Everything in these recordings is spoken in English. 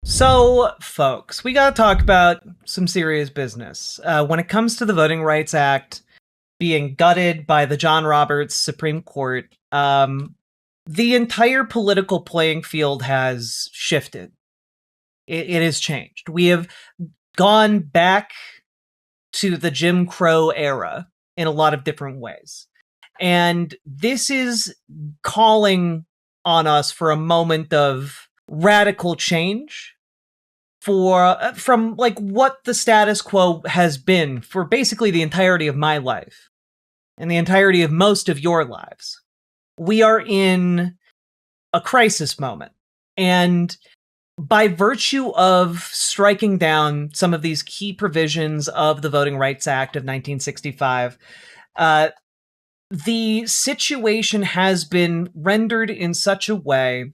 So, folks, we got to talk about some serious business. When it comes to the Voting Rights Act being gutted by the John Roberts Supreme Court, the entire political playing field has shifted. It has changed. We have gone back to the Jim Crow era in a lot of different ways. And this is calling on us for a moment of radical change from like what the status quo has been for basically the entirety of my life and the entirety of most of your lives. We are in a crisis moment. And by virtue of striking down some of these key provisions of the Voting Rights Act of 1965, the situation has been rendered in such a way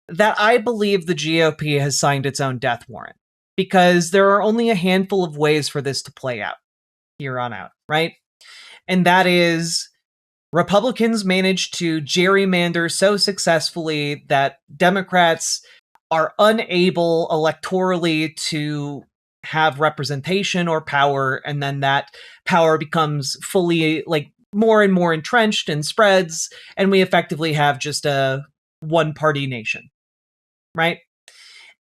that I believe the GOP has signed its own death warrant, because there are only a handful of ways for this to play out here on out, right? And that is, Republicans managed to gerrymander so successfully that Democrats are unable electorally to have representation or power, and then that power becomes fully, like, more and more entrenched and spreads, and we effectively have just a one-party nation, right?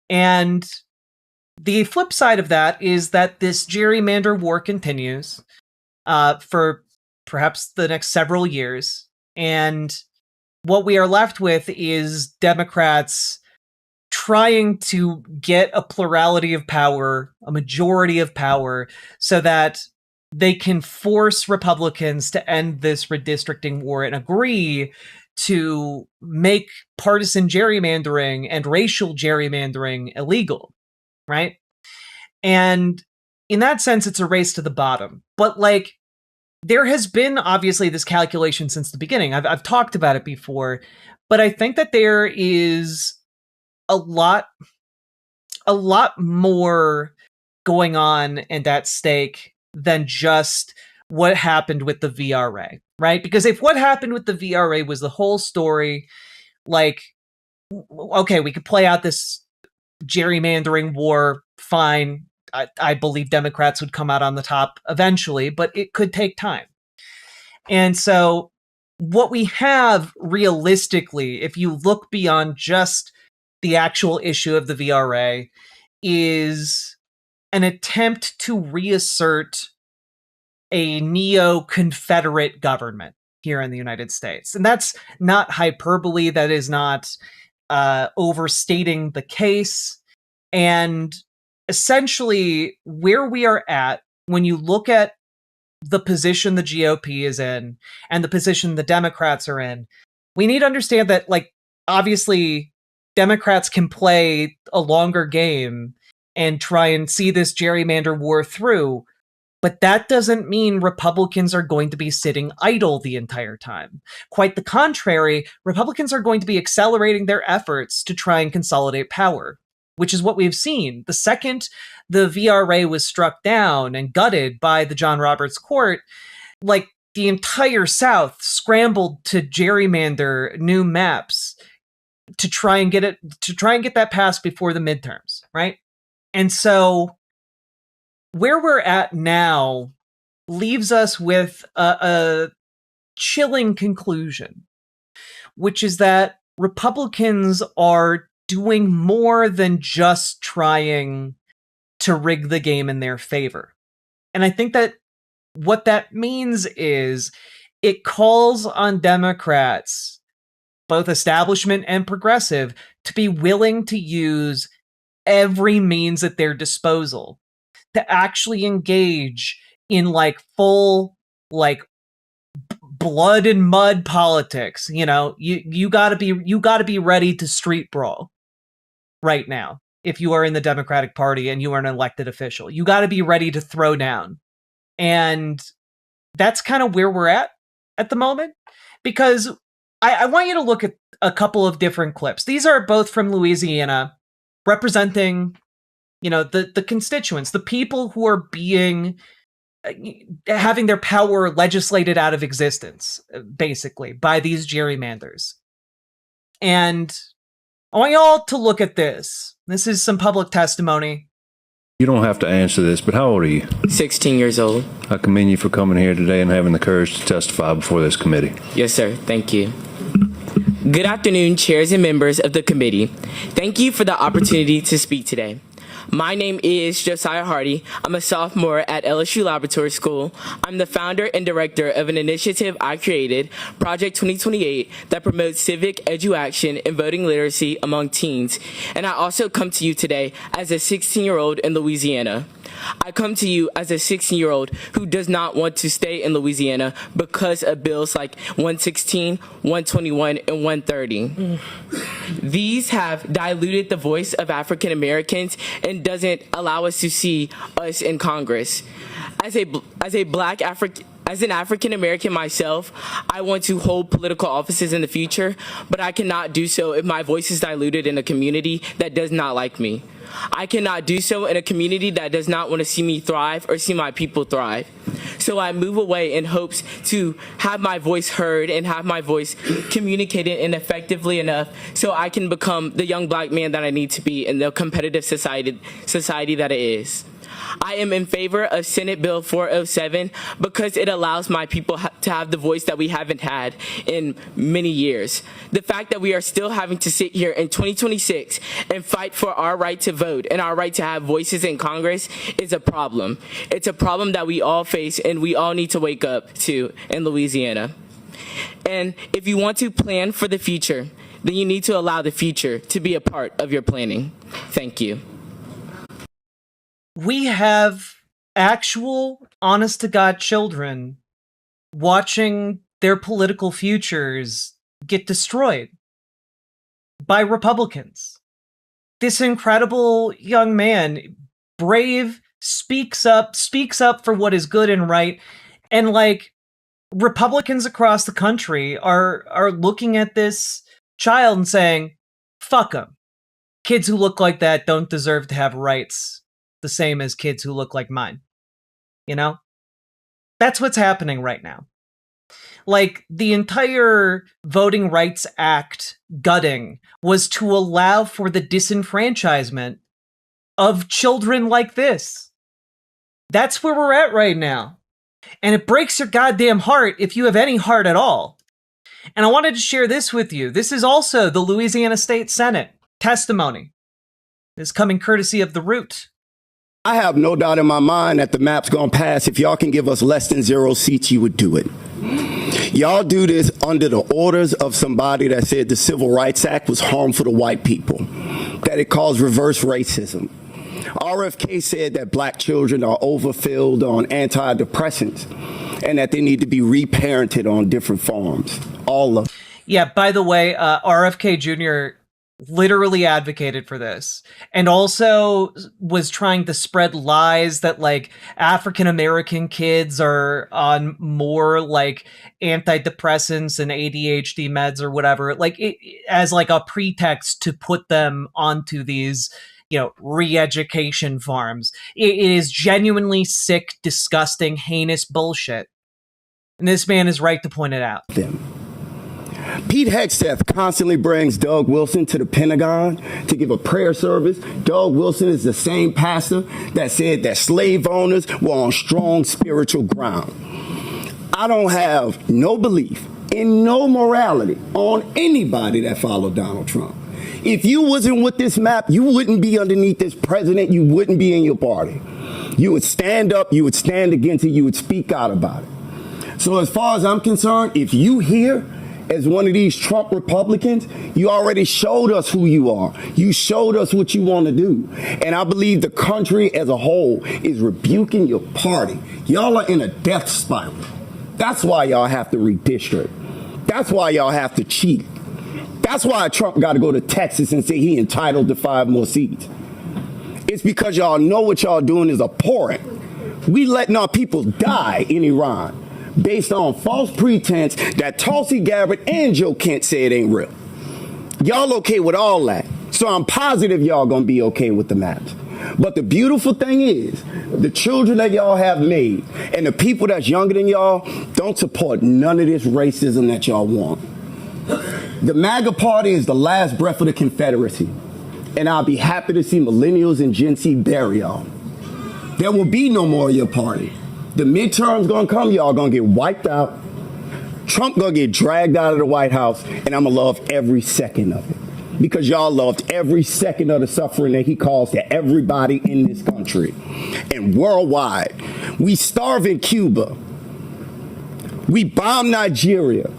And the flip side of that is that this gerrymander war continues for perhaps the next several years, and what we are left with is Democrats trying to get a plurality of power, a majority of power, so that they can force Republicans to end this redistricting war and agree to make partisan gerrymandering and racial gerrymandering illegal, right? And in that sense, it's a race to the bottom. But, like, there has been obviously this calculation since the beginning. I've talked about it before, but I think that there is a lot more going on and at stake than just what happened with the VRA, right? Because if what happened with the VRA was the whole story, like, okay, we could play out this gerrymandering war, fine. I believe Democrats would come out on the top eventually, but it could take time. And so what we have realistically, if you look beyond just the actual issue of the VRA, is an attempt to reassert a neo-Confederate government here in the United States. And that's not hyperbole. That is not overstating the case. And essentially, where we are at, when you look at the position the GOP is in and the position the Democrats are in, we need to understand that, like, obviously, Democrats can play a longer game and try and see this gerrymander war through, but that doesn't mean Republicans are going to be sitting idle the entire time. Quite the contrary, Republicans are going to be accelerating their efforts to try and consolidate power, which is what we've seen. The second the VRA was struck down and gutted by the John Roberts Court, like, the entire South scrambled to gerrymander new maps to try and get that passed before the midterms, right? And so where we're at now leaves us with a chilling conclusion, which is that Republicans are doing more than just trying to rig the game in their favor. And I think that what that means is it calls on Democrats, both establishment and progressive, to be willing to use every means at their disposal to actually engage in, like, full, like, blood and mud politics. You know, you gotta be ready to street brawl right now if you are in the Democratic Party and you are an elected official. You gotta be ready to throw down. And that's kind of where we're at the moment, because I want you to look at a couple of different clips. These are both from Louisiana, representing, you know, the constituents, the people who are being having their power legislated out of existence, basically, by these gerrymanders. And I want y'all to look at this This is some public testimony. You don't have to answer this, but how old are you? 16 years old. I commend you for coming here today and having the courage to testify before this committee. Yes, sir. Thank you. Good afternoon, chairs and members of the committee. Thank you for the opportunity to speak today. My name is Josiah Hardy. I'm a sophomore at LSU Laboratory School. I'm the founder and director of an initiative I created, Project 2028, that promotes civic education and voting literacy among teens. And I also come to you today as a 16-year-old in Louisiana. I come to you as a 16-year-old who does not want to stay in Louisiana because of bills like 116, 121, and 130. These have diluted the voice of African Americans and doesn't allow us to see us in Congress. As an African American myself, I want to hold political offices in the future, but I cannot do so if my voice is diluted in a community that does not like me. I cannot do so in a community that does not want to see me thrive or see my people thrive. So I move away in hopes to have my voice heard and have my voice communicated and effectively enough so I can become the young black man that I need to be in the competitive society that it is. I am in favor of Senate Bill 407 because it allows my people to have the voice that we haven't had in many years. The fact that we are still having to sit here in 2026 and fight for our right to vote and our right to have voices in Congress is a problem. It's a problem that we all face and we all need to wake up to in Louisiana. And if you want to plan for the future, then you need to allow the future to be a part of your planning. Thank you. We have actual, honest-to-God children watching their political futures get destroyed by Republicans. This incredible young man, brave, speaks up for what is good and right, and like Republicans across the country are looking at this child and saying, fuck them. Kids who look like that don't deserve to have rights the same as kids who look like mine. You know? That's what's happening right now. Like, the entire Voting Rights Act gutting was to allow for the disenfranchisement of children like this. That's where we're at right now. And it breaks your goddamn heart if you have any heart at all. And I wanted to share this with you. This is also the Louisiana State Senate testimony. This is coming courtesy of The Root. I have no doubt in my mind that the map's gonna pass. If y'all can give us less than 0 seats, you would do it. Y'all do this under the orders of somebody that said the Civil Rights Act was harmful to white people, that it caused reverse racism. RFK said that black children are overfilled on antidepressants and that they need to be reparented on different forms. All of. Yeah, by the way, RFK Jr. literally advocated for this and also was trying to spread lies that like African American kids are on more like antidepressants and ADHD meds or whatever, like as like a pretext to put them onto these, you know, re-education farms. It is genuinely sick, disgusting, heinous bullshit. And this man is right to point it out. Pete Hegseth constantly brings Doug Wilson to the Pentagon to give a prayer service. Doug Wilson is the same pastor that said that slave owners were on strong spiritual ground. I don't have no belief in no morality on anybody that followed Donald Trump. If you wasn't with this map, you wouldn't be underneath this president. You wouldn't be in your party. You would stand up, you would stand against it, you would speak out about it. So as far as I'm concerned, if you here as one of these Trump Republicans, you already showed us who you are. You showed us what you want to do. And I believe the country as a whole is rebuking your party. Y'all are in a death spiral. That's why y'all have to redistrict. That's why y'all have to cheat. That's why Trump got to go to Texas and say he entitled to 5 more seats. It's because y'all know what y'all doing is abhorrent. We letting our people die in Iran based on false pretense that Tulsi Gabbard and Joe Kent say it ain't real. Y'all okay with all that. So I'm positive y'all gonna be okay with the maps. But the beautiful thing is, the children that y'all have made and the people that's younger than y'all don't support none of this racism that y'all want. The MAGA party is the last breath of the Confederacy. And I'll be happy to see millennials and Gen Z bury y'all. There will be no more of your party. The midterms gonna come, y'all gonna get wiped out. Trump gonna get dragged out of the White House, and I'ma love every second of it. Because y'all loved every second of the suffering that he caused to everybody in this country. And worldwide, we starve in Cuba. We bomb Nigeria.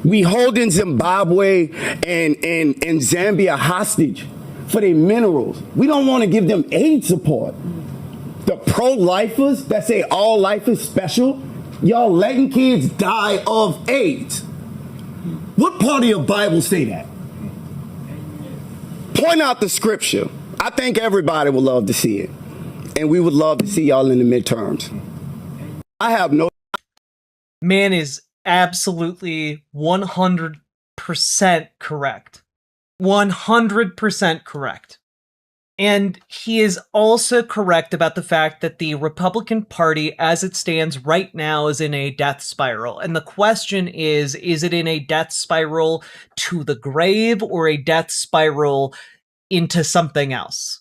We holding Zimbabwe and Zambia hostage for their minerals. We don't want to give them aid support. The pro-lifers that say all life is special, y'all letting kids die of AIDS. What part of your Bible say that? Point out the scripture. I think everybody would love to see it. And we would love to see y'all in the midterms. I have no... Man is absolutely 100% correct. 100% correct. And he is also correct about the fact that the Republican Party, as it stands right now, is in a death spiral. And the question is it in a death spiral to the grave or a death spiral into something else?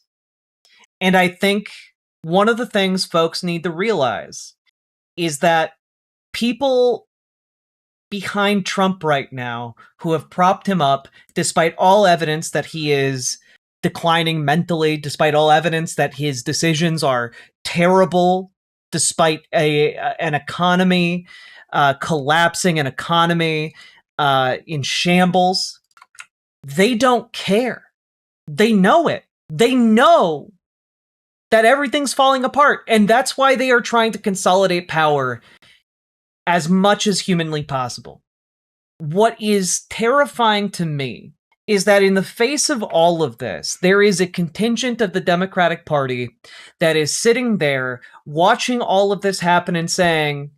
And I think one of the things folks need to realize is that people behind Trump right now who have propped him up, despite all evidence that he is declining mentally, despite all evidence that his decisions are terrible, despite an economy collapsing, an economy in shambles, they don't care. They know it. They know that everything's falling apart, and that's why they are trying to consolidate power as much as humanly possible. What is terrifying to me is that in the face of all of this, there is a contingent of the Democratic Party that is sitting there watching all of this happen and saying,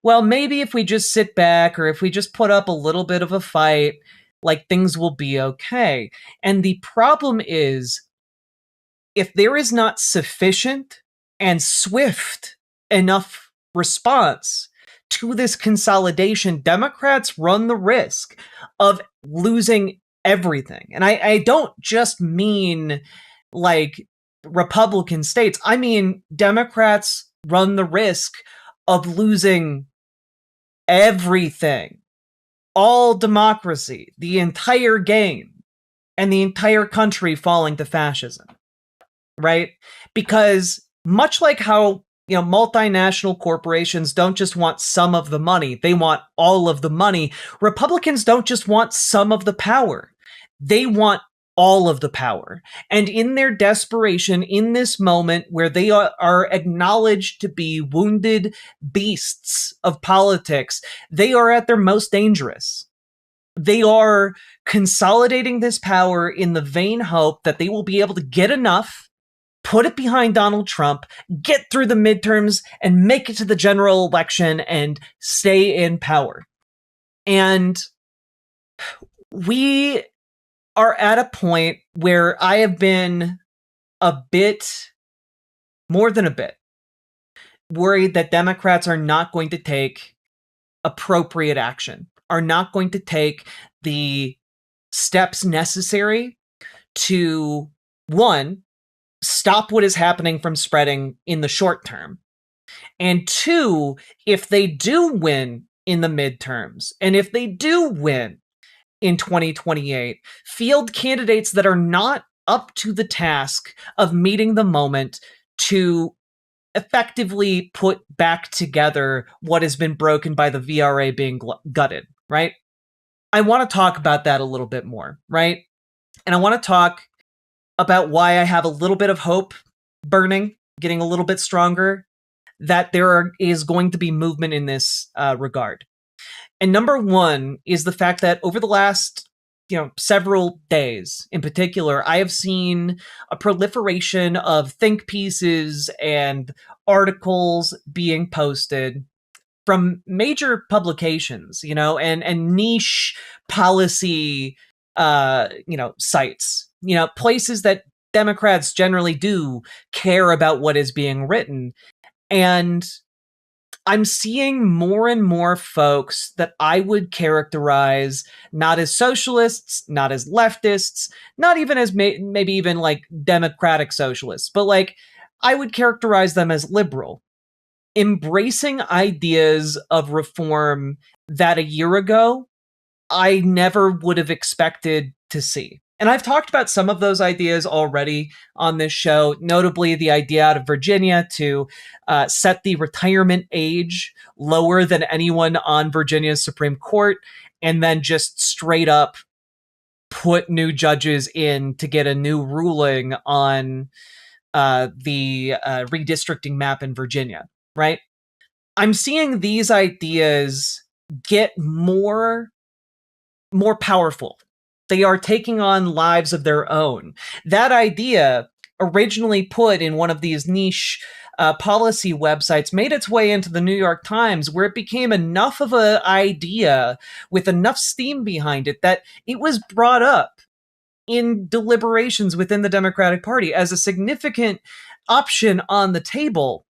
well, maybe if we just sit back or if we just put up a little bit of a fight, like things will be okay. And the problem is, if there is not sufficient and swift enough response to this consolidation, Democrats run the risk of losing everything. And I don't just mean like Republican states. I mean, Democrats run the risk of losing everything, all democracy, the entire game, and the entire country falling to fascism, right? Because much like how multinational corporations don't just want some of the money, they want all of the money. Republicans don't just want some of the power. They want all of the power. And in their desperation, in this moment where they are acknowledged to be wounded beasts of politics, they are at their most dangerous. They are consolidating this power in the vain hope that they will be able to get enough, put it behind Donald Trump, get through the midterms, and make it to the general election and stay in power. And we are at a point where I have been more than a bit, worried that Democrats are not going to take appropriate action, are not going to take the steps necessary to, one, stop what is happening from spreading in the short term. And two, if they do win in the midterms, and if they do win in 2028, field candidates that are not up to the task of meeting the moment to effectively put back together what has been broken by the VRA being gutted, right? I want to talk about that a little bit more, right? And I want to talk about why I have a little bit of hope burning, getting a little bit stronger, that there is going to be movement in this regard. And number one is the fact that over the last several days in particular, I have seen a proliferation of think pieces and articles being posted from major publications, and niche policy sites, places that Democrats generally do care about what is being written. And I'm seeing more and more folks that I would characterize not as socialists, not as leftists, not even as maybe even like democratic socialists, but like I would characterize them as liberal, embracing ideas of reform that a year ago I never would have expected to see. And I've talked about some of those ideas already on this show, notably the idea out of Virginia to set the retirement age lower than anyone on Virginia's Supreme Court, and then just straight up put new judges in to get a new ruling on the redistricting map in Virginia, right? I'm seeing these ideas get more powerful. They are taking on lives of their own. That idea, originally put in one of these niche policy websites, made its way into the New York Times, where it became enough of an idea with enough steam behind it that it was brought up in deliberations within the Democratic Party as a significant option on the table.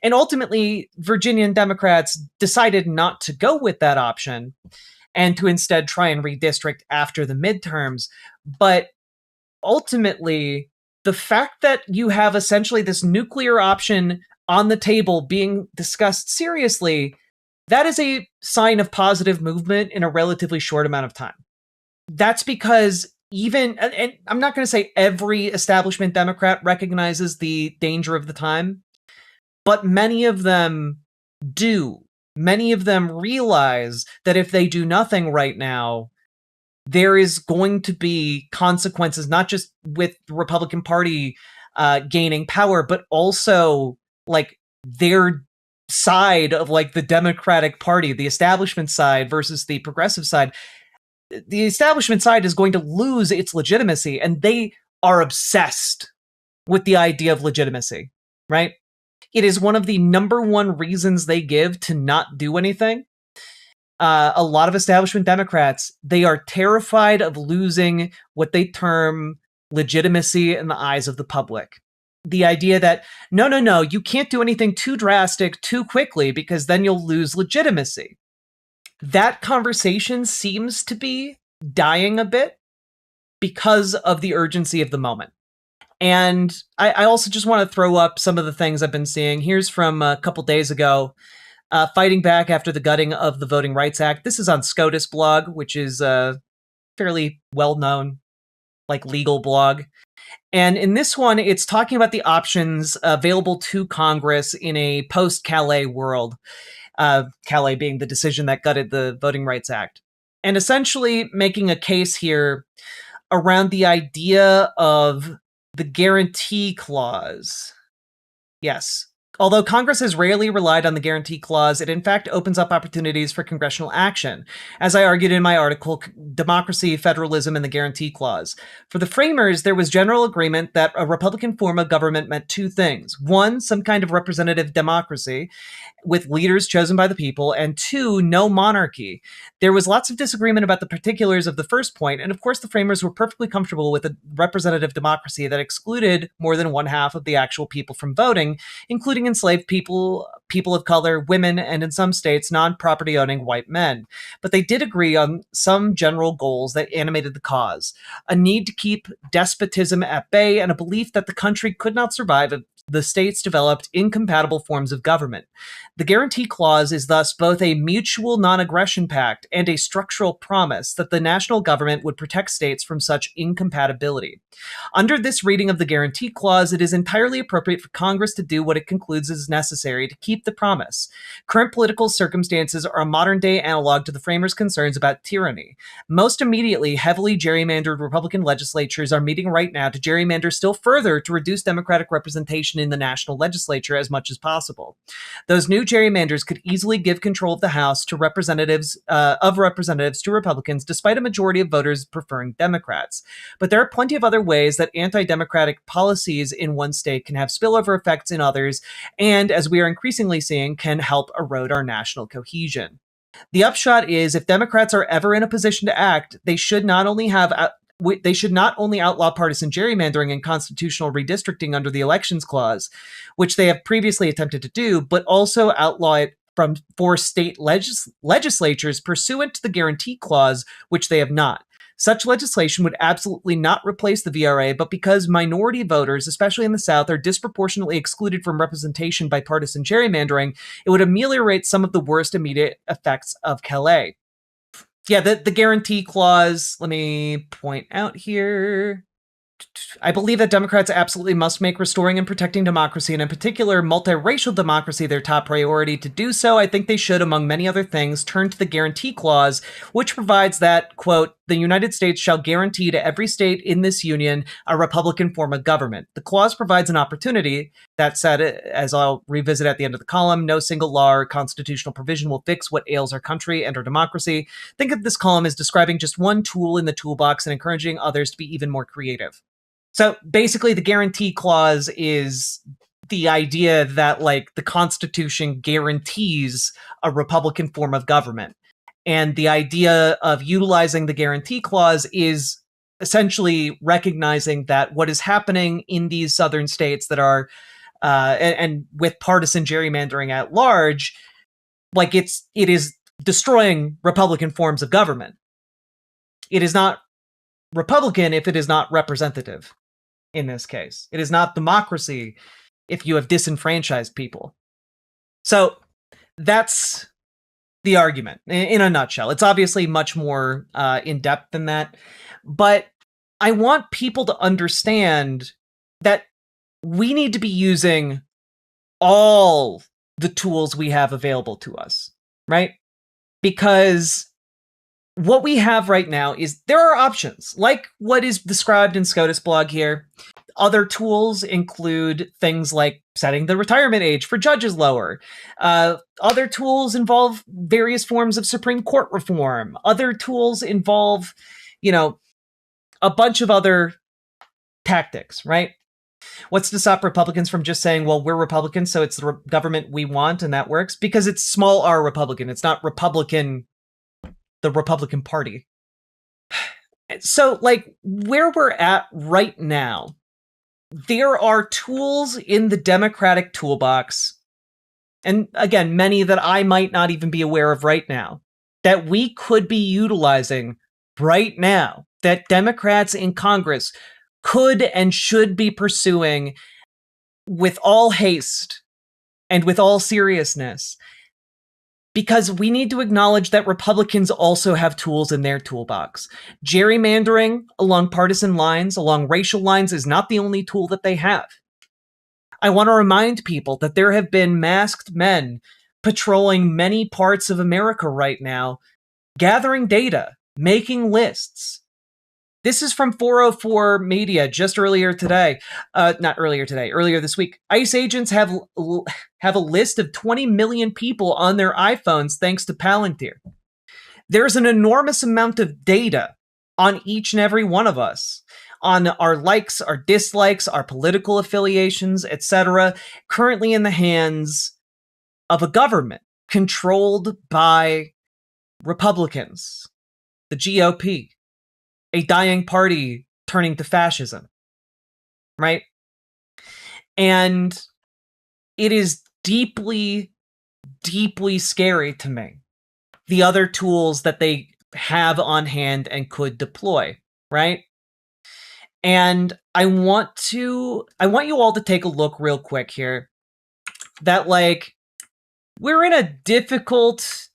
And ultimately, Virginian Democrats decided not to go with that option and to instead try and redistrict after the midterms. But ultimately, the fact that you have essentially this nuclear option on the table being discussed seriously, that is a sign of positive movement in a relatively short amount of time. That's because and I'm not going to say every establishment Democrat recognizes the danger of the time, but many of them do. Many of them realize that if they do nothing right now, there is going to be consequences, not just with the Republican Party gaining power, but also like their side of like the Democratic Party, the establishment side versus the progressive side. The establishment side is going to lose its legitimacy, and they are obsessed with the idea of legitimacy, right? It is one of the number one reasons they give to not do anything. A lot of establishment Democrats, they are terrified of losing what they term legitimacy in the eyes of the public. The idea that, no, you can't do anything too drastic too quickly because then you'll lose legitimacy. That conversation seems to be dying a bit because of the urgency of the moment. And I also just want to throw up some of the things I've been seeing. Here's from a couple days ago, fighting back after the gutting of the Voting Rights Act. This is on SCOTUS blog, which is a fairly well-known, like, legal blog. And in this one, it's talking about the options available to Congress in a post-Calais world. Calais being the decision that gutted the Voting Rights Act. And essentially making a case here around the idea of the guarantee clause. Yes. Although Congress has rarely relied on the guarantee clause, it in fact opens up opportunities for congressional action. As I argued in my article, Democracy, Federalism, and the Guarantee Clause. For the framers, there was general agreement that a Republican form of government meant two things. One, some kind of representative democracy with leaders chosen by the people, and two, no monarchy. There was lots of disagreement about the particulars of the first point, and of course the framers were perfectly comfortable with a representative democracy that excluded more than one half of the actual people from voting, including enslaved people, people of color, women, and in some states, non-property owning white men. But they did agree on some general goals that animated the cause. A need to keep despotism at bay and a belief that the country could not survive if the states developed incompatible forms of government. The Guarantee Clause is thus both a mutual non-aggression pact and a structural promise that the national government would protect states from such incompatibility. Under this reading of the Guarantee Clause, it is entirely appropriate for Congress to do what it concludes is necessary to keep the promise. Current political circumstances are a modern-day analog to the framers' concerns about tyranny. Most immediately, heavily gerrymandered Republican legislatures are meeting right now to gerrymander still further to reduce Democratic representation in the national legislature as much as possible. Those new gerrymanders could easily give control of the House to representatives to Republicans, despite a majority of voters preferring Democrats. But there are plenty of other ways that anti-democratic policies in one state can have spillover effects in others, and, as we are increasingly seeing, can help erode our national cohesion. The upshot is, if Democrats are ever in a position to act, they should not only outlaw partisan gerrymandering and constitutional redistricting under the Elections Clause, which they have previously attempted to do, but also outlaw it from four state legislatures pursuant to the guarantee clause, which they have not. Such legislation would absolutely not replace the VRA, but because minority voters, especially in the South, are disproportionately excluded from representation by partisan gerrymandering, it would ameliorate some of the worst immediate effects of Calais. Yeah, the guarantee clause, let me point out here. I believe that Democrats absolutely must make restoring and protecting democracy, and in particular multiracial democracy, their top priority. To do so, I think they should, among many other things, turn to the guarantee clause, which provides that, quote, the United States shall guarantee to every state in this union a Republican form of government. The clause provides an opportunity. That said, as I'll revisit at the end of the column, no single law or constitutional provision will fix what ails our country and our democracy. Think of this column as describing just one tool in the toolbox and encouraging others to be even more creative. So basically, the guarantee clause is the idea that, like, the Constitution guarantees a Republican form of government. And the idea of utilizing the guarantee clause is essentially recognizing that what is happening in these southern states that are, and with partisan gerrymandering at large, like it is destroying Republican forms of government. It is not Republican if it is not representative. In this case, it is not democracy if you have disenfranchised people. So that's the argument in a nutshell. It's obviously much more in depth than that, but I want people to understand that we need to be using all the tools we have available to us, right? Because what we have right now is there are options, like what is described in SCOTUS blog here. Other tools include things like setting the retirement age for judges lower. Other tools involve various forms of Supreme Court reform. Other tools involve, a bunch of other tactics, right? What's to stop Republicans from just saying, well, we're Republicans, so it's the government we want, and that works? Because it's small r Republican. It's not Republican, the Republican Party. So, like, where we're at right now, there are tools in the Democratic toolbox, and again, many that I might not even be aware of right now, that we could be utilizing right now, that Democrats in Congress could and should be pursuing with all haste and with all seriousness. Because we need to acknowledge that Republicans also have tools in their toolbox. Gerrymandering along partisan lines, along racial lines, is not the only tool that they have. I want to remind people that there have been masked men patrolling many parts of America right now, gathering data, making lists. This is from 404 Media just earlier today. Earlier this week. ICE agents have a list of 20 million people on their iPhones thanks to Palantir. There's an enormous amount of data on each and every one of us, on our likes, our dislikes, our political affiliations, etc., currently in the hands of a government controlled by Republicans, the GOP. A dying party turning to fascism, right? And it is deeply, deeply scary to me, the other tools that they have on hand and could deploy, right? And I want you all to take a look real quick here, that, like, we're in a difficult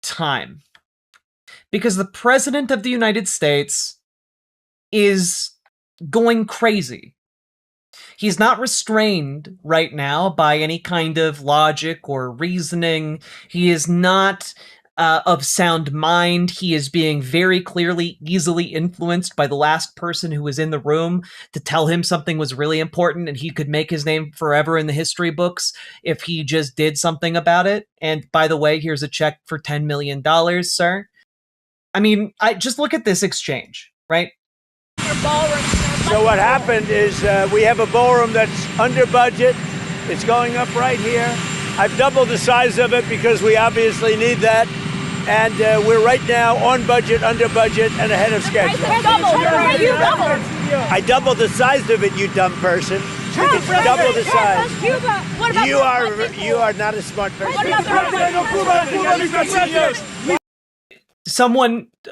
time. Because the President of the United States is going crazy. He's not restrained right now by any kind of logic or reasoning. He is not of sound mind. He is being very clearly easily influenced by the last person who was in the room to tell him something was really important and he could make his name forever in the history books if he just did something about it. And by the way, here's a check for $10 million, sir. I mean, I just look at this exchange, right? So what happened is we have a ballroom that's under budget. It's going up right here. I've doubled the size of it because we obviously need that. And we're right now on budget, under budget, and ahead of schedule. You doubled. I doubled the size of it, you dumb person. It's double the size. Cuba. What about You are not a smart person.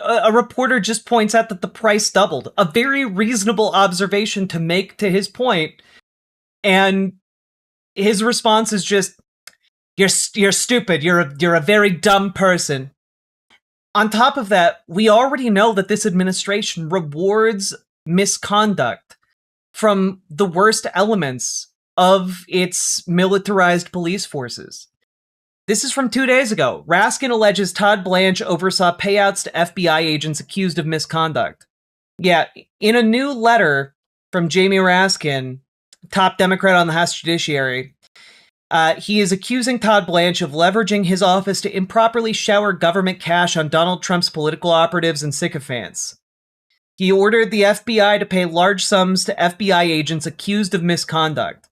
A reporter just points out that the price doubled. A very reasonable observation to make to his point, and his response is just, "You're stupid. You're a very dumb person." On top of that, we already know that this administration rewards misconduct from the worst elements of its militarized police forces. This is from 2 days ago. Raskin alleges Todd Blanche oversaw payouts to FBI agents accused of misconduct. Yeah, in a new letter from Jamie Raskin, top Democrat on the House Judiciary, he is accusing Todd Blanche of leveraging his office to improperly shower government cash on Donald Trump's political operatives and sycophants. He ordered the FBI to pay large sums to FBI agents accused of misconduct.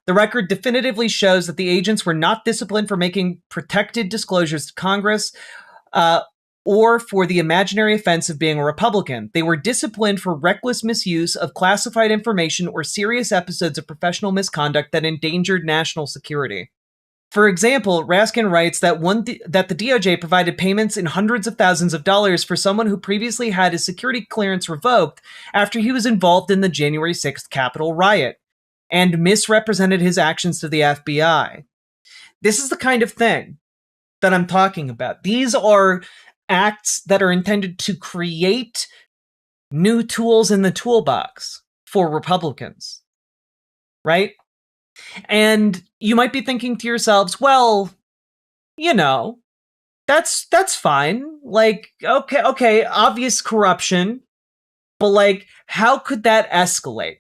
The record definitively shows that the agents were not disciplined for making protected disclosures to Congress or for the imaginary offense of being a Republican. They were disciplined for reckless misuse of classified information or serious episodes of professional misconduct that endangered national security. For example, Raskin writes that the DOJ provided payments in hundreds of thousands of dollars for someone who previously had his security clearance revoked after he was involved in the January 6th Capitol riot, and misrepresented his actions to the FBI. This is the kind of thing that I'm talking about. These are acts that are intended to create new tools in the toolbox for Republicans, right? And you might be thinking to yourselves, well, that's fine. Like, okay, obvious corruption, but how could that escalate?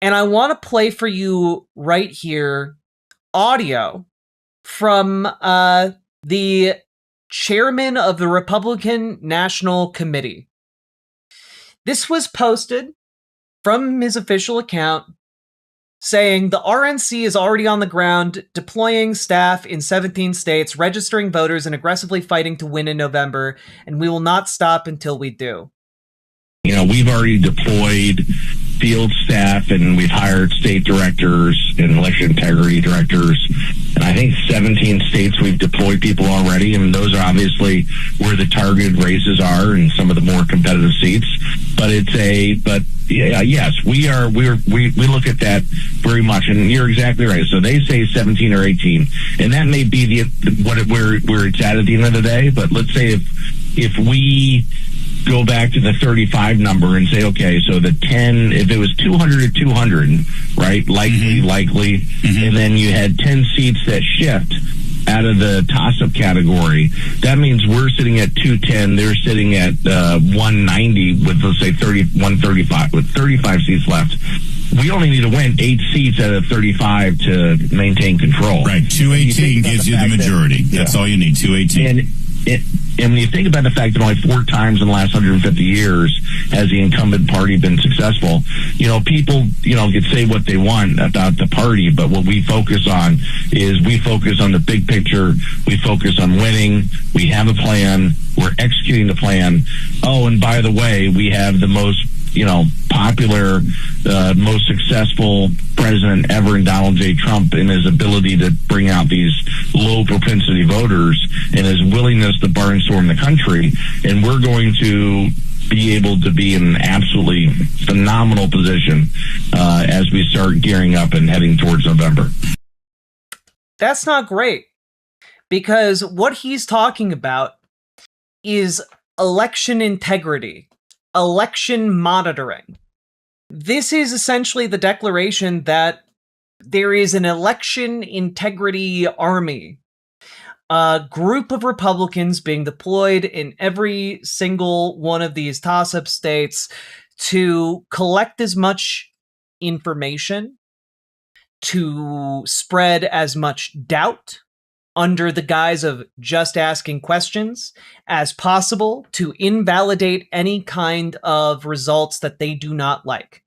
And I want to play for you right here audio from the chairman of the Republican National Committee. This was posted from his official account saying the RNC is already on the ground, deploying staff in 17 states, registering voters, and aggressively fighting to win in November, and we will not stop until we do. We've already deployed field staff, and we've hired state directors and election integrity directors. And I think 17 states we've deployed people already, and those are obviously where the targeted races are and some of the more competitive seats. But yes, we look at that very much, and you're exactly right. So they say 17 or 18, and that may be where it's at the end of the day. But let's say if we go back to the 35 number and say, okay, so the 10, if it was 200 to 200, right? Likely. And then you had 10 seats that shift out of the toss-up category. That means we're sitting at 210. They're sitting at 190 with, let's say, 135, with 35 seats left. We only need to win 8 seats out of 35 to maintain control. Right. 218 gives you the majority. That's all you need, 218. And when you think about the fact that only 4 times in the last 150 years has the incumbent party been successful, people, can say what they want about the party, but what we focus on is we focus on the big picture. We focus on winning. We have a plan. We're executing the plan. Oh, and by the way, we have the most popular, most successful president ever in Donald J. Trump, in his ability to bring out these low propensity voters and his willingness to barnstorm the country. And we're going to be able to be in an absolutely phenomenal position as we start gearing up and heading towards November. That's not great, because what he's talking about is election integrity, election monitoring. This is essentially the declaration that there is an election integrity army, a group of Republicans being deployed in every single one of these toss-up states to collect as much information, to spread as much doubt under the guise of just asking questions as possible, to invalidate any kind of results that they do not like.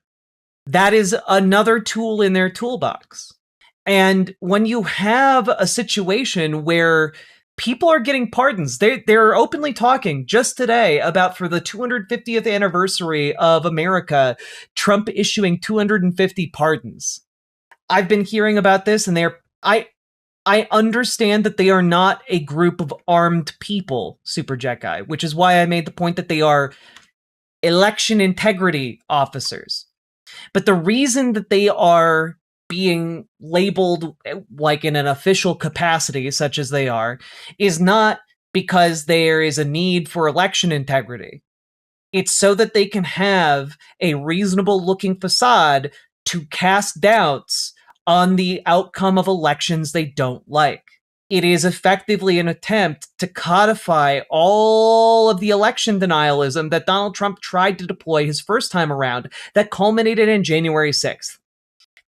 That is another tool in their toolbox. And when you have a situation where people are getting pardons. They're openly talking just today about, for the 250th anniversary of America, Trump issuing 250 pardons. I've been hearing about this, and I understand that they are not a group of armed people, Superjet Guy, which is why I made the point that they are election integrity officers. But the reason that they are being labeled like in an official capacity, such as they are, is not because there is a need for election integrity. It's so that they can have a reasonable looking facade to cast doubts on the outcome of elections they don't like. It is effectively an attempt to codify all of the election denialism that Donald Trump tried to deploy his first time around, that culminated in January 6th.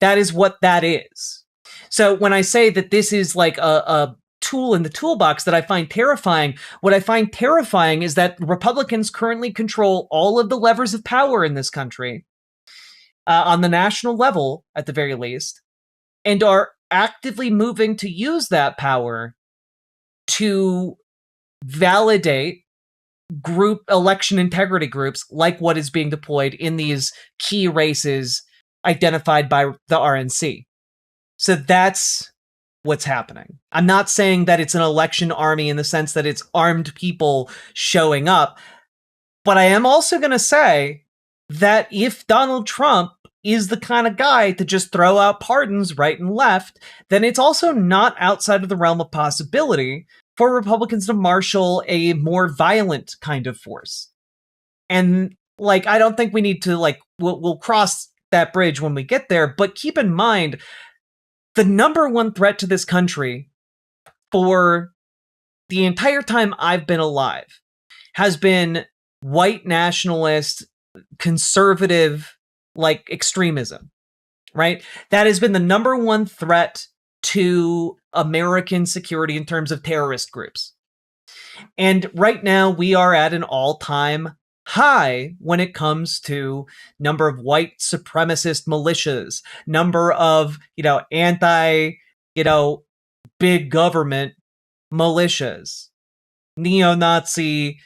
That is what that is. So when I say that this is like a tool in the toolbox that I find terrifying, what I find terrifying is that Republicans currently control all of the levers of power in this country, on the national level, at the very least, and are actively moving to use that power to validate group election integrity groups like what is being deployed in these key races identified by the RNC. So that's what's happening. I'm not saying that it's an election army in the sense that it's armed people showing up, but I am also going to say that if Donald Trump is the kind of guy to just throw out pardons right and left, then it's also not outside of the realm of possibility for Republicans to marshal a more violent kind of force. And like, I don't think we need to we'll cross that bridge when we get there, but keep in mind, the number one threat to this country for the entire time I've been alive has been white nationalist, conservative, extremism, right? That has been the number one threat to American security in terms of terrorist groups. And right now we are at an all-time high when it comes to number of white supremacist militias, number of, anti, big government militias, neo-Nazi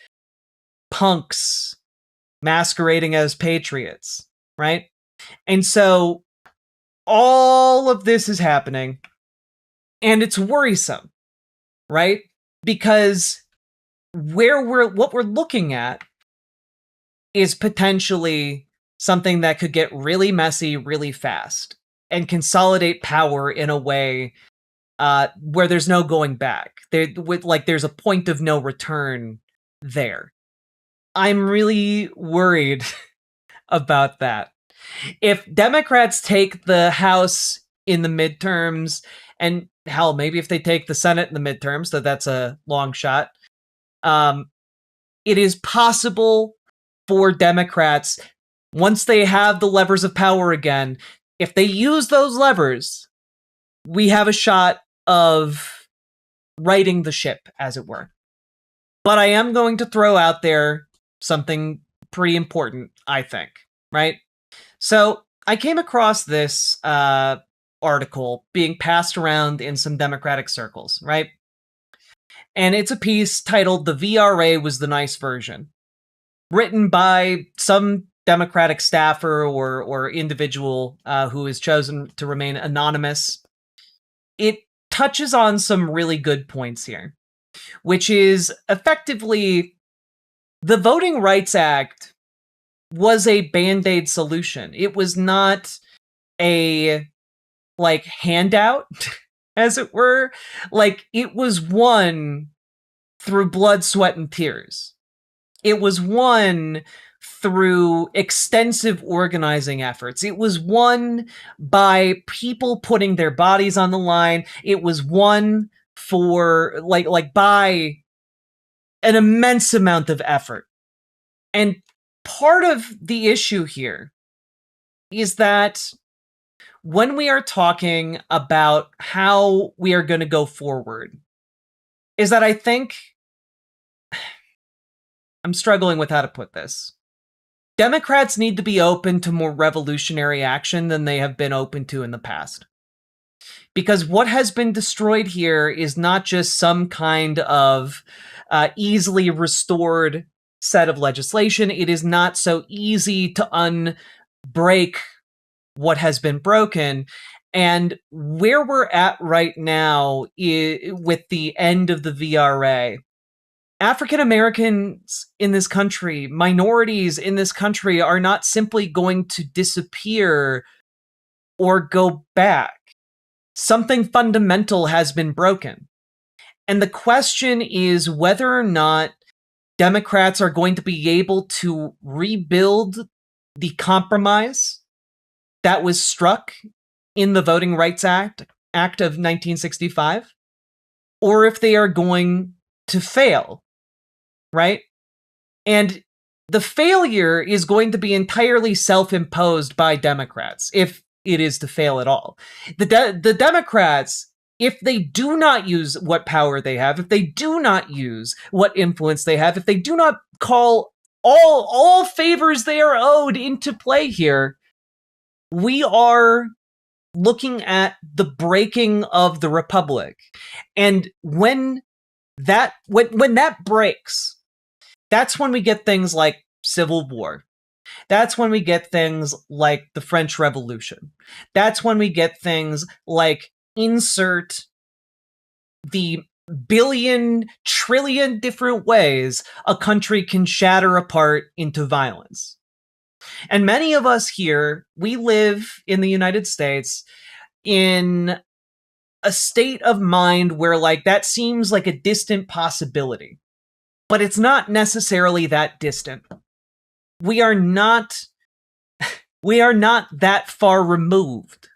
punks masquerading as patriots, right? And so all of this is happening, and it's worrisome, right? Because what we're looking at is potentially something that could get really messy really fast and consolidate power in a way where there's no going back. There's a point of no return there. I'm really worried about that. If Democrats take the House in the midterms, and hell, maybe if they take the Senate in the midterms, though that's a long shot, it is possible for Democrats, once they have the levers of power again, if they use those levers, we have a shot of righting the ship, as it were. But I am going to throw out there something pretty important, I think, right? So I came across this article being passed around in some Democratic circles, right? And it's a piece titled "The VRA Was the Nice Version," written by some Democratic staffer or individual who is chosen to remain anonymous. It touches on some really good points here, which is effectively the Voting Rights Act was a Band-Aid solution. It was not a handout, as it were. It was won through blood, sweat, and tears. It was won through extensive organizing efforts. It was won by people putting their bodies on the line. It was won for by an immense amount of effort. And part of the issue here is that when we are talking about how we are going to go forward, is that I think I'm struggling with how to put this. Democrats need to be open to more revolutionary action than they have been open to in the past. Because what has been destroyed here is not just some kind of easily restored set of legislation. It is not so easy to unbreak what has been broken. And where we're at right now with the end of the VRA, African Americans in this country, minorities in this country, are not simply going to disappear or go back. Something fundamental has been broken. And the question is whether or not Democrats are going to be able to rebuild the compromise that was struck in the Voting Rights Act of 1965, or if they are going to fail, right? And the failure is going to be entirely self-imposed by Democrats, if it is to fail at all. The Democrats, if they do not use what power they have, if they do not use what influence they have, if they do not call all favors they are owed into play here, we are looking at the breaking of the republic. And when that breaks, that's when we get things like civil war. That's when we get things like the French Revolution. That's when we get things like insert the billion, trillion different ways a country can shatter apart into violence. And many of us here, we live in the United States in a state of mind where like that seems like a distant possibility, but it's not necessarily that distant. We are not that far removed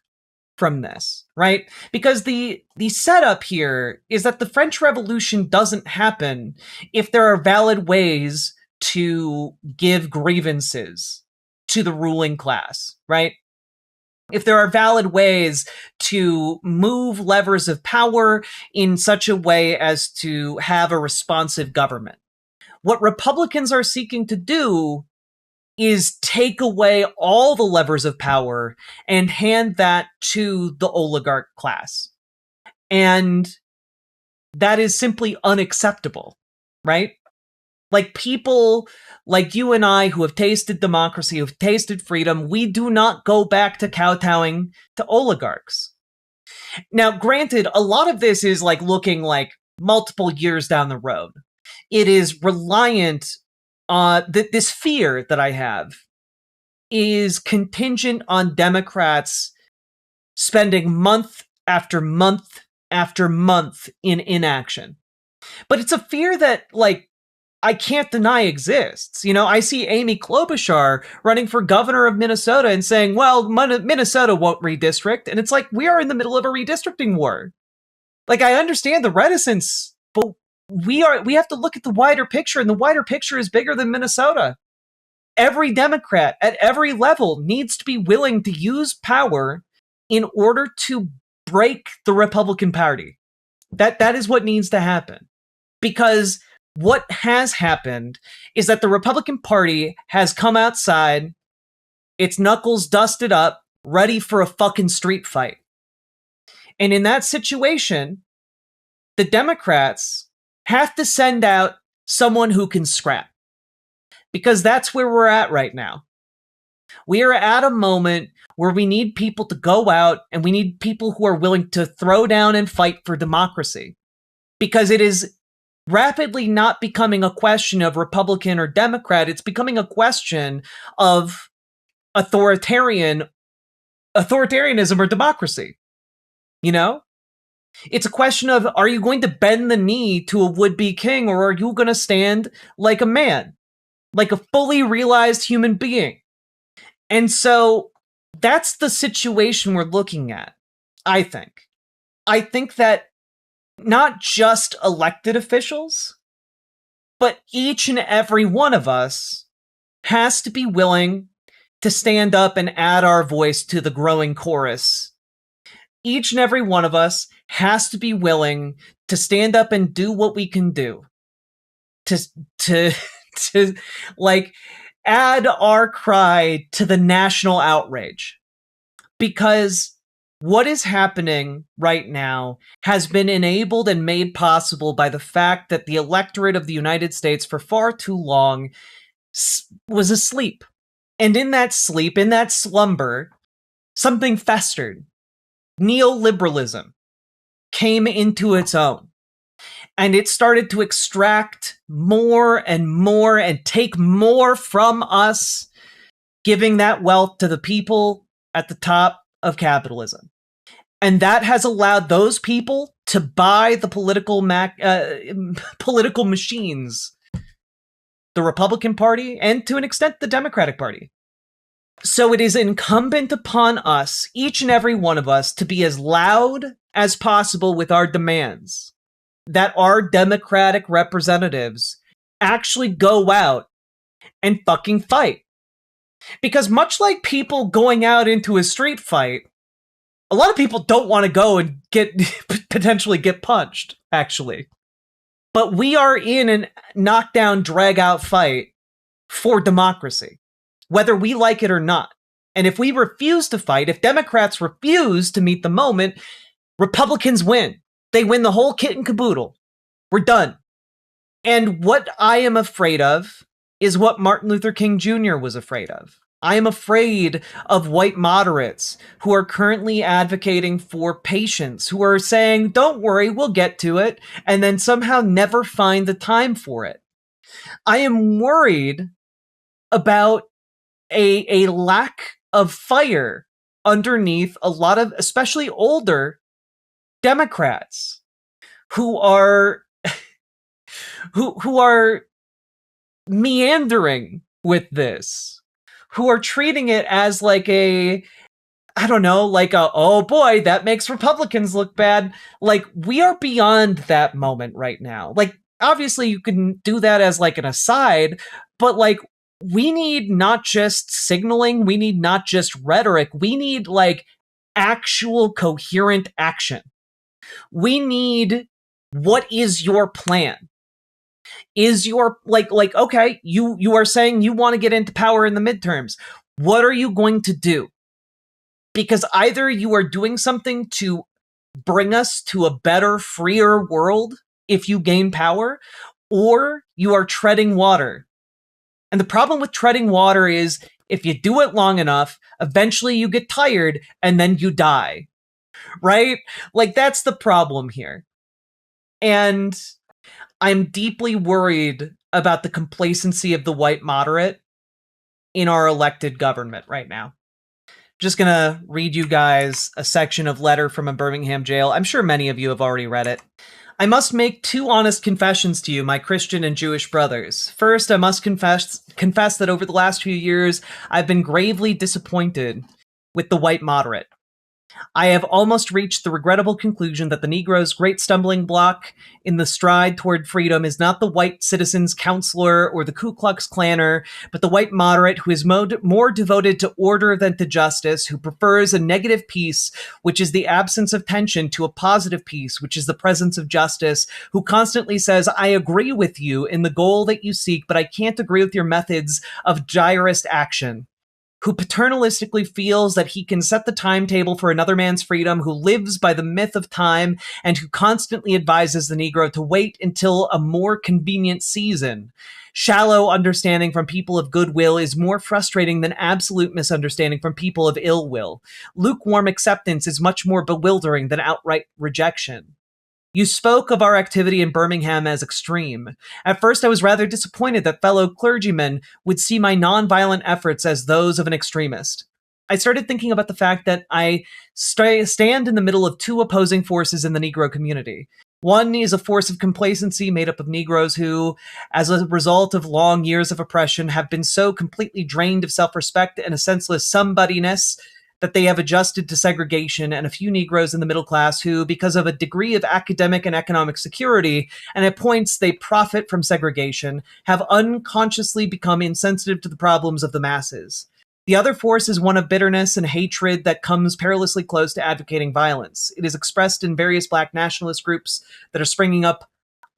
from this, right? Because the setup here is that the French Revolution doesn't happen if there are valid ways to give grievances to the ruling class, right? If there are valid ways to move levers of power in such a way as to have a responsive government. What Republicans are seeking to do is take away all the levers of power and hand that to the oligarch class. And that is simply unacceptable, right? Like people like you and I who have tasted democracy, who've tasted freedom, we do not go back to kowtowing to oligarchs. Now, granted, a lot of this is like looking like multiple years down the road. It is reliant on this fear that I have is contingent on Democrats spending month after month after month in inaction. But it's a fear that, like, I can't deny exists. You know, I see Amy Klobuchar running for governor of Minnesota and saying, well, Minnesota won't redistrict. And it's like, we are in the middle of a redistricting war. Like, I understand the reticence, but we have to look at the wider picture, and the wider picture is bigger than Minnesota. Every Democrat at every level needs to be willing to use power in order to break the Republican Party. That is what needs to happen. Because what has happened is that the Republican Party has come outside, its knuckles dusted up, ready for a fucking street fight. And in that situation, the Democrats have to send out someone who can scrap. Because that's where we're at right now. We are at a moment where we need people to go out, and we need people who are willing to throw down and fight for democracy. Because it is rapidly not becoming a question of Republican or Democrat. It's becoming a question of authoritarianism or democracy. You know? It's a question of, are you going to bend the knee to a would-be king, or are you going to stand like a man? Like a fully realized human being? And so that's the situation we're looking at, I think. I think that not just elected officials, but each and every one of us has to be willing to stand up and add our voice to the growing chorus. Each and every one of us has to be willing to stand up and do what we can do to like add our cry to the national outrage. Because What is happening right now has been enabled and made possible by the fact that the electorate of the United States for far too long was asleep. And in that sleep, in that slumber, something festered. Neoliberalism came into its own. And it started to extract more and more and take more from us, giving that wealth to the people at the top of capitalism. And that has allowed those people to buy the political machines, the Republican Party, and to an extent, the Democratic Party. So it is incumbent upon us, each and every one of us, to be as loud as possible with our demands, that our Democratic representatives actually go out and fucking fight. Because much like people going out into a street fight, a lot of people don't want to go and potentially get punched, actually. But we are in a knockdown, drag-out fight for democracy, whether we like it or not. And if we refuse to fight, if Democrats refuse to meet the moment, Republicans win. They win the whole kit and caboodle. We're done. And what I am afraid of is what Martin Luther King Jr. was afraid of. I am afraid of white moderates who are currently advocating for patience, who are saying, don't worry, we'll get to it, and then somehow never find the time for it. I am worried about a lack of fire underneath a lot of, especially older Democrats who are who are meandering with this, who are treating it as like oh boy, that makes Republicans look bad. Like, we are beyond that moment right now. Like, obviously you can do that as like an aside, but like, we need not just signaling, we need not just rhetoric, we need like actual coherent action. We need, what is your plan? Is your, okay, you are saying you want to get into power in the midterms. What are you going to do? Because either you are doing something to bring us to a better, freer world if you gain power, or you are treading water. And the problem with treading water is, if you do it long enough, eventually you get tired and then you die. Right? Like, that's the problem here. And I'm deeply worried about the complacency of the white moderate in our elected government right now. Just gonna read you guys a section of letter from a Birmingham jail. I'm sure many of you have already read it. I must make two honest confessions to you, my Christian and Jewish brothers. First, I must confess that over the last few years, I've been gravely disappointed with the white moderate. I have almost reached the regrettable conclusion that the Negro's great stumbling block in the stride toward freedom is not the white citizen's counselor or the Ku Klux Klanner, but the white moderate who is more devoted to order than to justice, who prefers a negative peace, which is the absence of tension, to a positive peace, which is the presence of justice, who constantly says, I agree with you in the goal that you seek, but I can't agree with your methods of direst action, who paternalistically feels that he can set the timetable for another man's freedom, who lives by the myth of time, and who constantly advises the Negro to wait until a more convenient season. Shallow understanding from people of goodwill is more frustrating than absolute misunderstanding from people of ill will. Lukewarm acceptance is much more bewildering than outright rejection. You spoke of our activity in Birmingham as extreme. At first, I was rather disappointed that fellow clergymen would see my nonviolent efforts as those of an extremist. I started thinking about the fact that I stand in the middle of two opposing forces in the Negro community. One is a force of complacency made up of Negroes who, as a result of long years of oppression, have been so completely drained of self-respect and a senseless somebodyness that they have adjusted to segregation, and a few Negroes in the middle class who, because of a degree of academic and economic security, and at points they profit from segregation, have unconsciously become insensitive to the problems of the masses. The other force is one of bitterness and hatred that comes perilously close to advocating violence. It is expressed in various Black nationalist groups that are springing up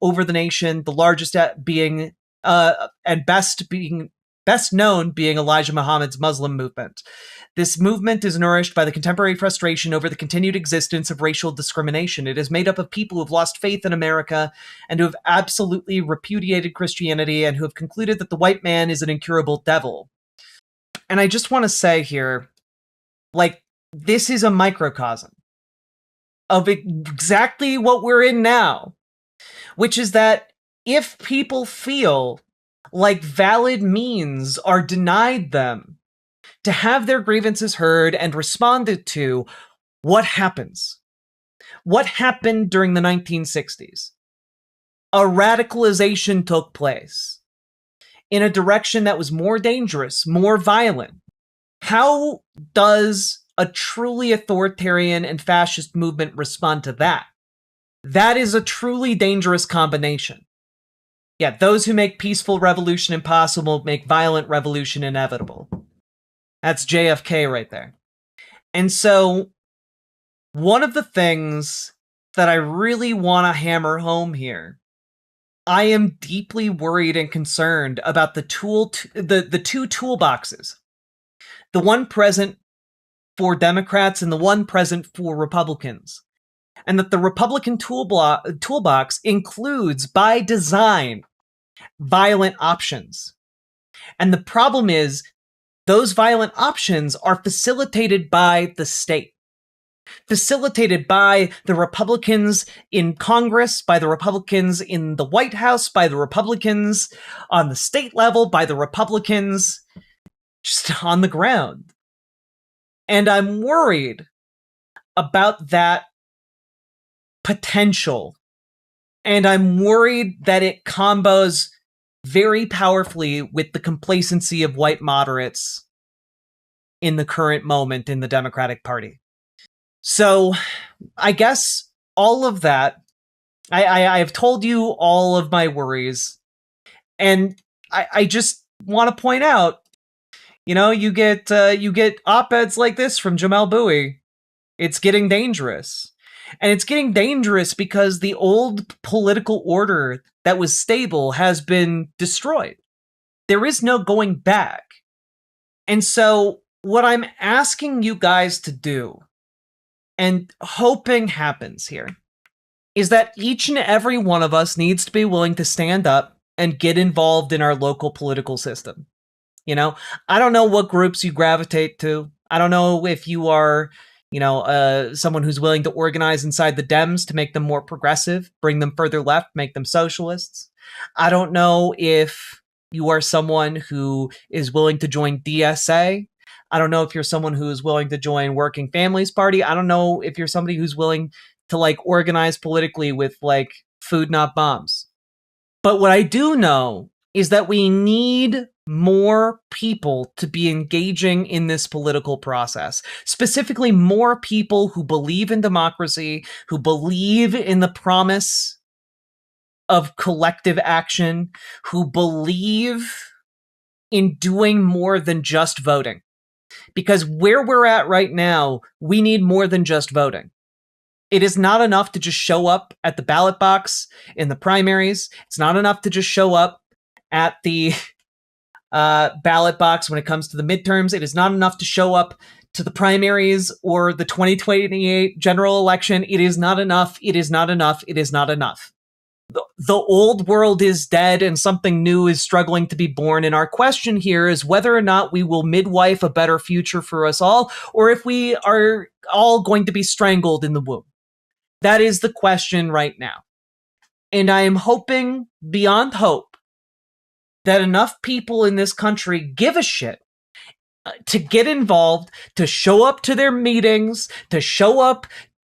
over the nation, the largest being and best being best known being Elijah Muhammad's Muslim movement. This movement is nourished by the contemporary frustration over the continued existence of racial discrimination. It is made up of people who have lost faith in America and who have absolutely repudiated Christianity and who have concluded that the white man is an incurable devil. And I just want to say here, like, this is a microcosm of exactly what we're in now, which is that if people feel like valid means are denied them to have their grievances heard and responded to, what happens? What happened during the 1960s? A radicalization took place in a direction that was more dangerous, more violent. How does a truly authoritarian and fascist movement respond to that? That is a truly dangerous combination. Yeah, those who make peaceful revolution impossible make violent revolution inevitable. That's JFK right there. And so, one of the things that I really want to hammer home here, I am deeply worried and concerned about the two toolboxes. The one present for Democrats and the one present for Republicans. And that the Republican toolbox includes, by design, violent options. And the problem is, those violent options are facilitated by the state. Facilitated by the Republicans in Congress, by the Republicans in the White House, by the Republicans on the state level, by the Republicans just on the ground. And I'm worried about that potential. And I'm worried that it combos very powerfully with the complacency of white moderates in the current moment in the Democratic Party. So I guess all of that, I have told you all of my worries. And I just want to point out, you get op-eds like this from Jamel Bowie. It's getting dangerous. And it's getting dangerous because the old political order that was stable has been destroyed. There is no going back. And so what I'm asking you guys to do, and hoping happens here, is that each and every one of us needs to be willing to stand up and get involved in our local political system. I don't know what groups you gravitate to. I don't know if you are someone who's willing to organize inside the Dems to make them more progressive, bring them further left, make them socialists. I don't know if you are someone who is willing to join DSA. I don't know if you're someone who is willing to join Working Families Party. I don't know if you're somebody who's willing to organize politically with Food Not Bombs. But what I do know is that we need more people to be engaging in this political process. Specifically, more people who believe in democracy, who believe in the promise of collective action, who believe in doing more than just voting. Because where we're at right now, we need more than just voting. It is not enough to just show up at the ballot box in the primaries. It's not enough to just show up at the ballot box when it comes to the midterms. It is not enough to show up to the primaries or the 2028 general election. It is not enough. It is not enough. It is not enough. The old world is dead and something new is struggling to be born. And our question here is whether or not we will midwife a better future for us all, or if we are all going to be strangled in the womb. That is the question right now. And I am hoping beyond hope that enough people in this country give a shit to get involved, to show up to their meetings, to show up,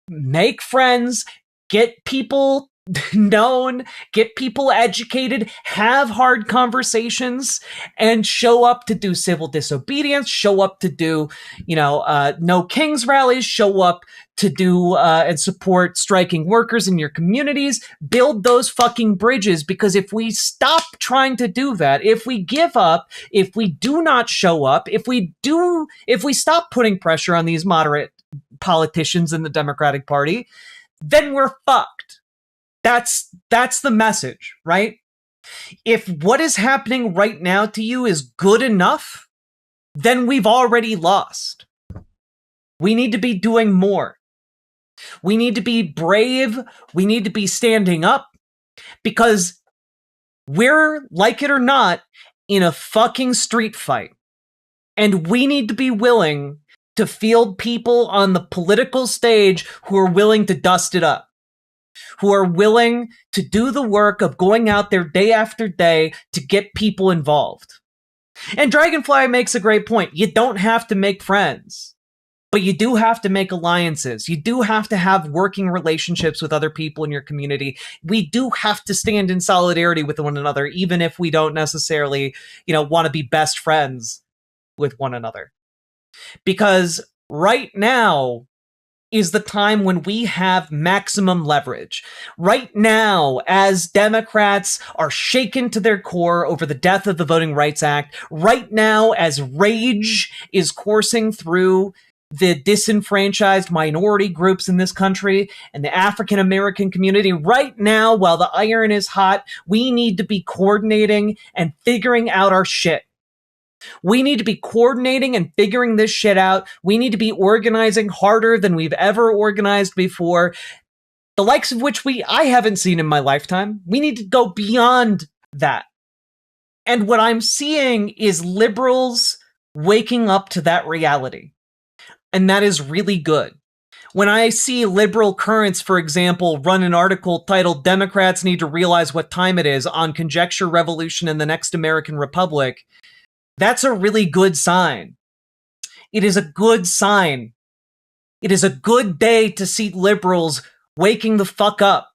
make friends, get people known, get people educated, have hard conversations, and show up to do civil disobedience, show up to do, No Kings rallies, show up to do and support striking workers in your communities, build those fucking bridges, because if we stop trying to do that, if we give up, if we do not show up, if we stop putting pressure on these moderate politicians in the Democratic Party, then we're fucked. That's the message, right? If what is happening right now to you is good enough, then we've already lost. We need to be doing more. We need to be brave. We need to be standing up, because we're, like it or not, in a fucking street fight. And we need to be willing to field people on the political stage who are willing to dust it up, who are willing to do the work of going out there day after day to get people involved. And Dragonfly makes a great point. You don't have to make friends, but you do have to make alliances. You do have to have working relationships with other people in your community. We do have to stand in solidarity with one another, even if we don't necessarily, want to be best friends with one another. Because right now is the time when we have maximum leverage. Right now, as Democrats are shaken to their core over the death of the Voting Rights Act, right now, as rage is coursing through the disenfranchised minority groups in this country and the African American community, right now, while the iron is hot, we need to be coordinating and figuring out our shit. We need to be coordinating and figuring this shit out. We need to be organizing harder than we've ever organized before, the likes of which I haven't seen in my lifetime. We need to go beyond that. And what I'm seeing is liberals waking up to that reality. And that is really good. When I see Liberal Currents, for example, run an article titled "Democrats Need to Realize What Time It Is" on Conjecture Revolution and the Next American Republic, that's a really good sign. It is a good sign. It is a good day to see liberals waking the fuck up.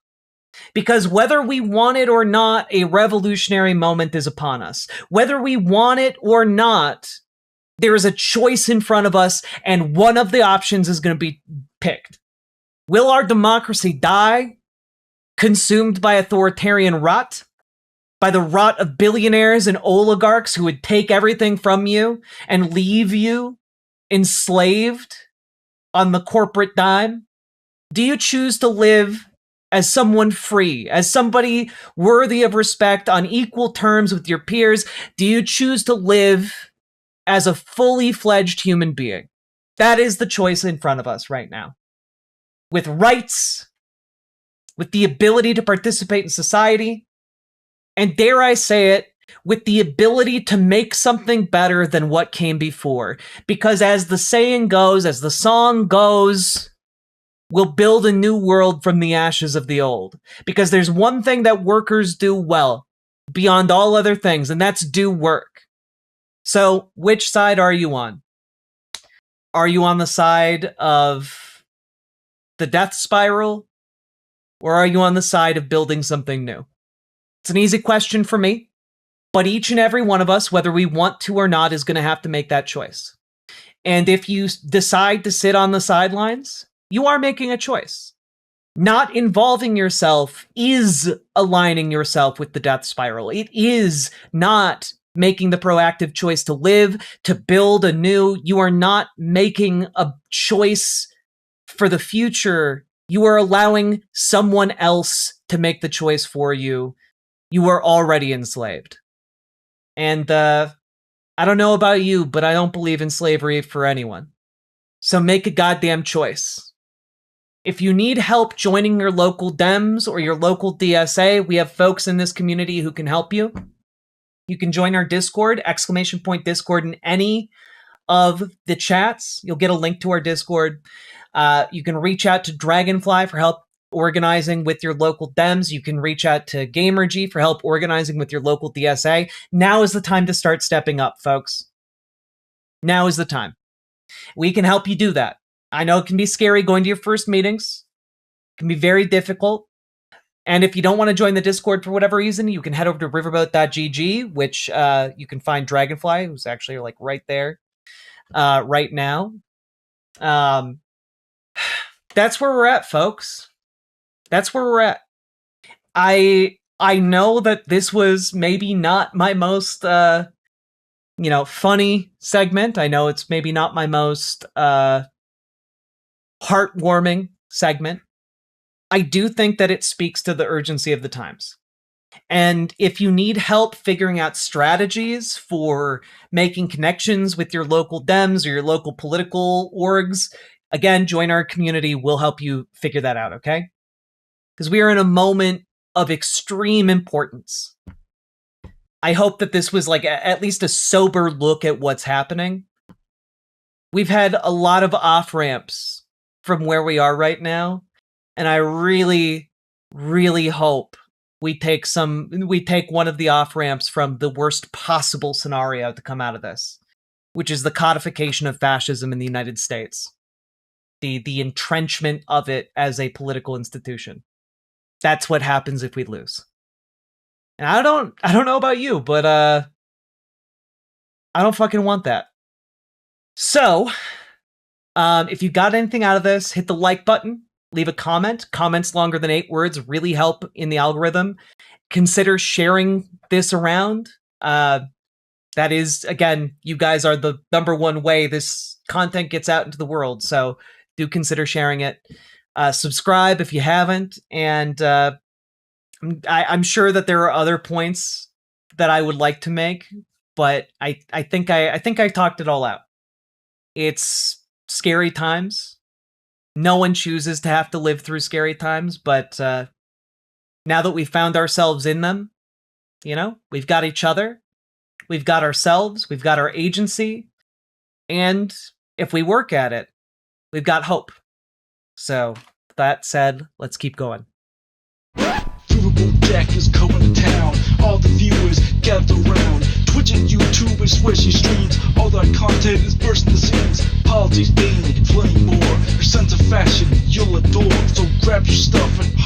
Because whether we want it or not, a revolutionary moment is upon us. Whether we want it or not, there is a choice in front of us, and one of the options is going to be picked. Will our democracy die, consumed by authoritarian rot? By the rot of billionaires and oligarchs who would take everything from you and leave you enslaved on the corporate dime? Do you choose to live as someone free, as somebody worthy of respect on equal terms with your peers? Do you choose to live as a fully fledged human being? That is the choice in front of us right now. With rights, with the ability to participate in society, and dare I say it, with the ability to make something better than what came before. Because as the saying goes, as the song goes, we'll build a new world from the ashes of the old. Because there's one thing that workers do well, beyond all other things, and that's do work. So, which side are you on? Are you on the side of the death spiral? Or are you on the side of building something new? It's an easy question for me, but each and every one of us, whether we want to or not, is going to have to make that choice. And if you decide to sit on the sidelines, you are making a choice. Not involving yourself is aligning yourself with the death spiral. It is not making the proactive choice to live, to build anew. You are not making a choice for the future. You are allowing someone else to make the choice for you. You are already enslaved. And I don't know about you, but I don't believe in slavery for anyone. So make a goddamn choice. If you need help joining your local Dems or your local DSA, we have folks in this community who can help you. You can join our Discord, !Discord, in any of the chats. You'll get a link to our Discord. You can reach out to Dragonfly for help organizing with your local Dems. You can reach out to GamerG for help organizing with your local DSA. Now is the time to start stepping up, folks. Now is the time. We can help you do that. I know it can be scary going to your first meetings. It can be very difficult. And if you don't want to join the Discord for whatever reason, you can head over to riverboat.gg, which you can find Dragonfly, who's actually like right there right now. That's where we're at, folks. That's where we're at. I know that this was maybe not my most funny segment. I know it's maybe not my most heartwarming segment. I do think that it speaks to the urgency of the times. And if you need help figuring out strategies for making connections with your local Dems or your local political orgs, again, join our community. We'll help you figure that out, okay? Because we are in a moment of extreme importance. I hope that this was like at least a sober look at what's happening. We've had a lot of off-ramps from where we are right now, and I really, really hope we take one of the off-ramps from the worst possible scenario to come out of this, which is the codification of fascism in the United States. The entrenchment of it as a political institution. That's what happens if we lose. And I don't know about you, but I don't fucking want that. So, if you got anything out of this, hit the like button, leave a comment. Comments longer than 8 words really help in the algorithm. Consider sharing this around. That is, again, you guys are the number one way this content gets out into the world. So do consider sharing it. Subscribe if you haven't. And I'm sure that there are other points that I would like to make, but I think I talked it all out. It's scary times. No one chooses to have to live through scary times, but now that we've found ourselves in them, we've got each other, we've got ourselves, we've got our agency, and if we work at it, we've got hope. So, that said, let's keep going. Riverboat Jack is going to town. All the viewers gather round. Twitch and YouTube is switching streams. All that content is bursting the scenes. Politics, dating, plenty more. Your sense of fashion you'll adore. So grab your stuff and